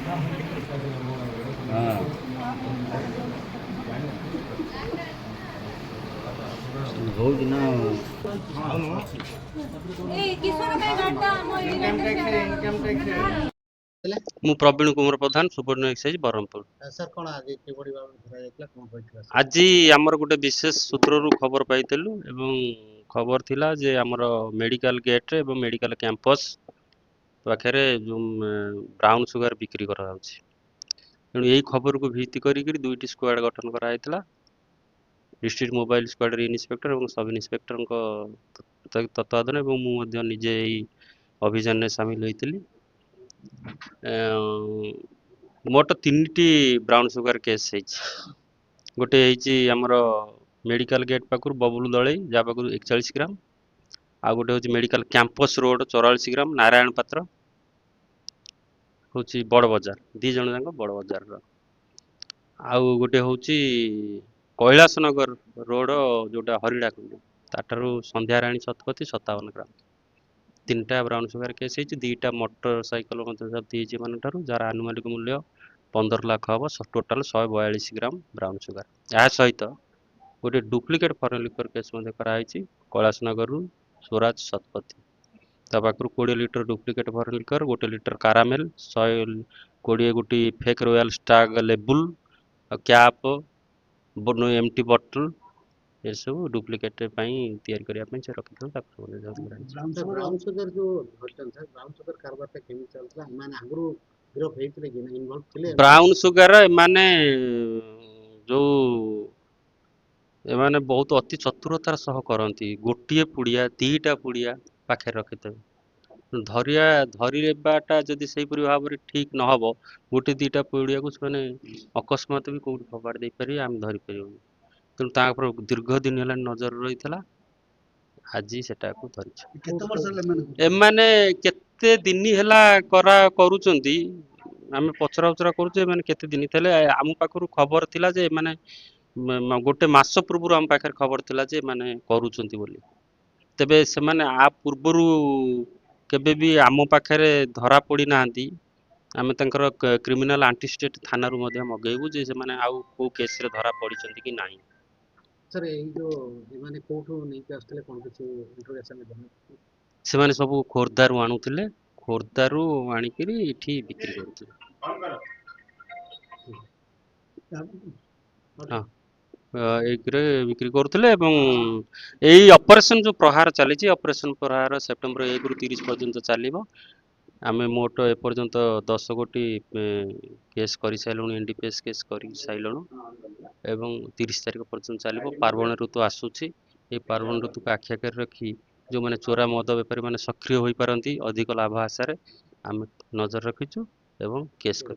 हाँ ହଉଛି ନା ମୁଁ ପ୍ରବୀଣ କୁମାର ପ୍ରଧାନ ସୁବର୍ଣ୍ଣ ଏକ୍ସାଇଜ ବ୍ରହ୍ମପୁର। ସାର୍ କଣ ଆଜି କିଭଳି ଭାବରେ ଧରା ଯାଇଥିଲା କଣ କହିଥିଲା ଆଜି ଆମର ଗୋଟେ ବିଶେଷ ସୂତ୍ରରୁ ଖବର ପାଇଥିଲୁ ଏବଂ ଖବର ଥିଲା ଯେ ଆମର ମେଡିକାଲ ଗେଟ୍ ଏବଂ ମେଡିକାଲ କ୍ୟାମ୍ପସ ପାଖରେ ଯେଉଁ ବ୍ରାଉନ ସୁଗାର ବିକ୍ରି କରାଯାଉଛି। ତେଣୁ ଏହି ଖବରକୁ ଭିତ୍ତି କରିକି ଦୁଇଟି ସ୍କ୍ୱାଡ୍ ଗଠନ କରାଯାଇଥିଲା। डिस्ट्रिक्ट मोबाइल स्क्वाड इन्स्पेक्टर और सब इन्स्पेक्टर तत्वाधान और मुझे निजे अभियान में सामिल होती। मोट 3टी ब्राउन सुगर केस गोटे आमर मेडिकल गेट पाखु बबुल दल जहाँ पाखु 41 ग्राम आ गोटे हूँ मेडिकल कैंपस रोड 44 ग्राम नारायण पात्र हूँ बड़ बजार दी जन जाक बड़ बजार आउ गोटे हूँ कैलाश नगर रोड जोटा हरिड़ा ताठारू संध्याराणी शतपथी 57 ग्राम 3टा ब्राउन सुगर केस दुईटा मोटरसाइकेल जब्त हो जार आनुमानिक मूल्य 15 लाख हम टोटाल 142 ग्राम ब्राउन सुगर। यह सहित गोटे डुप्लिकेट फरेन लिकर केस कराई कैलाश नगर स्वराज शतपथी पाखु 20 litre duplicate foreign liquor 1 litre caramel 120 गोटी fake royal stag label cap empty bottle ये सब डुप्लिकेट तैयारी करने से रखी ब्राउन सुगर जो धरछन सर ब्राउन सुगर कारबार केमी चलता माने आगरो गिरफ हेतिले कि इन्वॉल्व थिले ब्राउन सुगर माने जो एमाने बहुत अति चतुरतार सह करती गोटे पुड़िया 2टा पुड़िया पाखे रखिथे धरिया धरवाटा जदि से भाव में ठीक न हो गोटे 2टा पुड़िया को से अकस्मात भी कौट फपाड़ दे पारे आम धरी पार तेणु दीर्घ दिन है नजर रही है आज सेटा को धरी एमाने केते दिन है करुचंती आम पचरा उचरा करुचे केते दिन थे आम पाखु खबर थिला जे माने गोटे मास पूर्व आम पाखे खबर थिला जे माने करुचंती बोली तेबे से माने आ पूर्वरु केबे भी आम पाखे धरा पड़ी नांती आम तंकर क्रिमिनल आंटीस्टेट थाना रू मगेबू जे से माने आउ को केस रे धरा पड़ी कि नहीं। सर ये जो माने कोठो नहीं के आस्तले कोन किछ इंट्रोगेशन में से माने सब खोर्धारू आणुथिले खोर्धारू आनिकरी इठी बिक्री करथि हाँ एकरे बिक्री करुथिले एवं एई ऑपरेशन जो प्रहार चली ऑपरेशन प्रहार सेप्टेम्बर 1 रु 30 पर्यंत चलिबो आमे मोट ए पर्यंत 10 कोटी केस कर साइलुन एनडीपीएस केस कर साइलुन एवं 30 तारिख पर्यंत चलिबो पार्वण ऋतु आसुछि ए पार्वण ऋतु को आखि आगे रखी जो मैंने चोरा मद बेपारी मैंने सक्रिय हो पारती अधिक लाभ आशा आम नजर रखीचु एवं केस कर